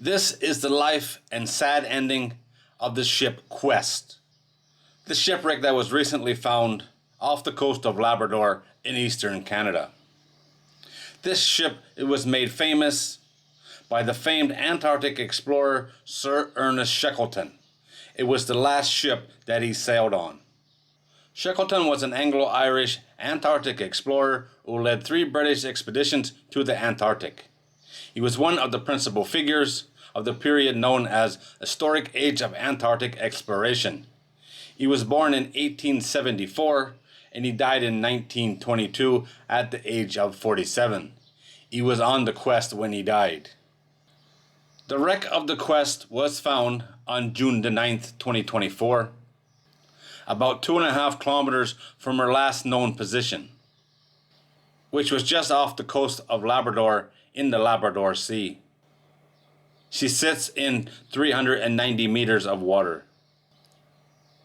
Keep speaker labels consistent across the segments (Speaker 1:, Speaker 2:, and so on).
Speaker 1: This is the life and sad ending of the ship Quest, the shipwreck that was recently found off the coast of Labrador in eastern Canada. This ship was made famous by the famed Antarctic explorer Sir Ernest Shackleton. It was the last ship that he sailed on. Shackleton was an Anglo-Irish Antarctic explorer who led 3 British expeditions to the Antarctic. He was one of the principal figures of the period known as Historic Age of Antarctic Exploration. He was born in 1874 and he died in 1922 at the age of 47. He was on the Quest when he died. The wreck of the Quest was found on June the 9th, 2024, about 2.5 kilometers from her last known position, which was just off the coast of Labrador in the Labrador Sea. She sits in 390 meters of water.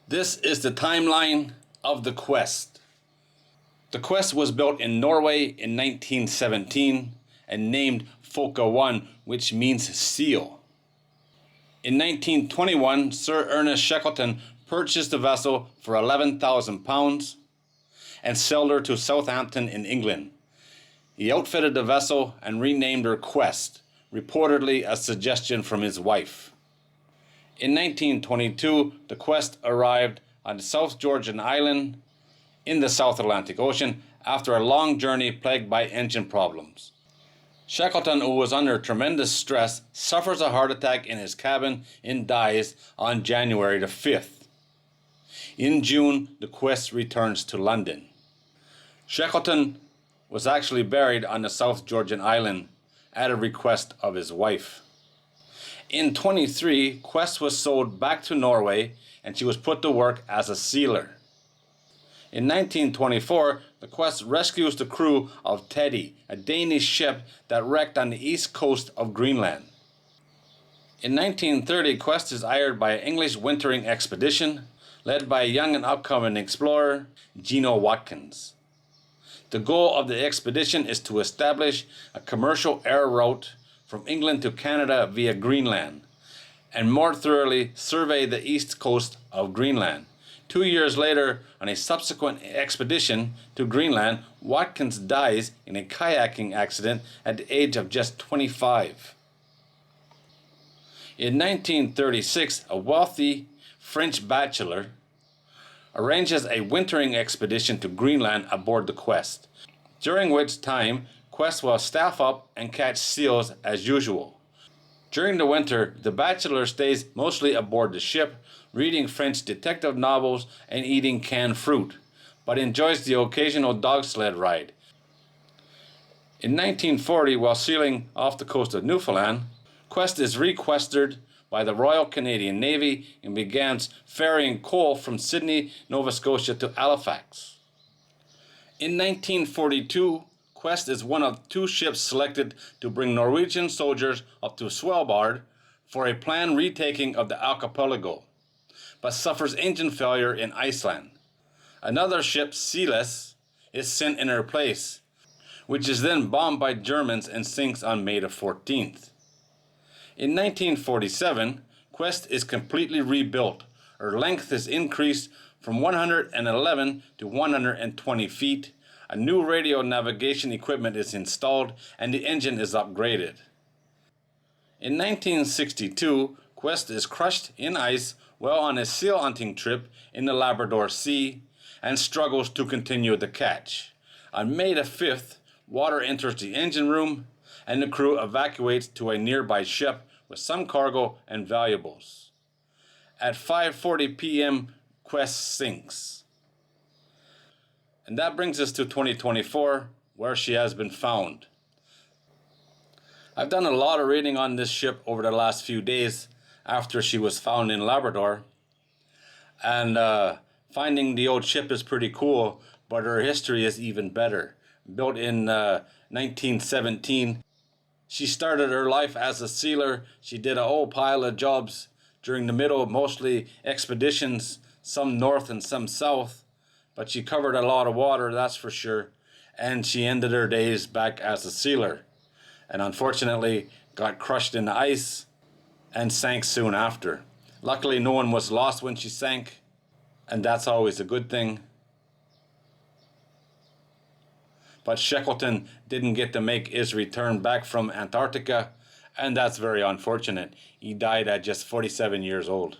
Speaker 1: This is the timeline of the Quest. The Quest was built in Norway in 1917 and named Foka 1, which means seal. In 1921, Sir Ernest Shackleton purchased the vessel for £11,000 and sailed her to Southampton in England. He outfitted the vessel and renamed her Quest, reportedly a suggestion from his wife. In 1922, the Quest arrived on the South Georgian Island in the South Atlantic Ocean after a long journey plagued by engine problems. Shackleton, who was under tremendous stress, suffers a heart attack in his cabin and dies on January the 5th. In June, the Quest returns to London. Shackleton was actually buried on the South Georgian Island at a request of his wife. In 23, Quest was sold back to Norway and she was put to work as a sealer. In 1924, the Quest rescues the crew of Teddy, a Danish ship that wrecked on the east coast of Greenland. In 1930, Quest is hired by an English wintering expedition led by a young and upcoming explorer, Gino Watkins. The goal of the expedition is to establish a commercial air route from England to Canada via Greenland and more thoroughly survey the east coast of Greenland. 2 years later, on a subsequent expedition to Greenland, Watkins dies in a kayaking accident at the age of just 25. In 1936, a wealthy French bachelor arranges a wintering expedition to Greenland aboard the Quest, during which time Quest will staff up and catch seals as usual. During the winter, the bachelor stays mostly aboard the ship, reading French detective novels and eating canned fruit, but enjoys the occasional dog sled ride. In 1940, while sealing off the coast of Newfoundland, Quest is requested by the Royal Canadian Navy and begins ferrying coal from Sydney, Nova Scotia to Halifax. In 1942, Quest is one of 2 ships selected to bring Norwegian soldiers up to Svalbard for a planned retaking of the archipelago, but suffers engine failure in Iceland. Another ship, Sealess, is sent in her place, which is then bombed by Germans and sinks on May the 14th. In 1947, Quest is completely rebuilt. Her length is increased from 111 to 120 feet. A new radio navigation equipment is installed and the engine is upgraded. In 1962, Quest is crushed in ice while on a seal hunting trip in the Labrador Sea and struggles to continue the catch. On May the 5th, water enters the engine room and the crew evacuates to a nearby ship with some cargo and valuables. At 5:40 p.m., Quest sinks. And that brings us to 2024, where she has been found. I've done a lot of reading on this ship over the last few days after she was found in Labrador, and finding the old ship is pretty cool, but her history is even better. Built in 1917, she started her life as a sealer. She did a whole pile of jobs during the middle, mostly expeditions, some north and some south, but she covered a lot of water, that's for sure, and she ended her days back as a sealer, and unfortunately got crushed in the ice and sank soon after. Luckily, no one was lost when she sank, and that's always a good thing. But Shackleton didn't get to make his return back from Antarctica, and that's very unfortunate. He died at just 47 years old.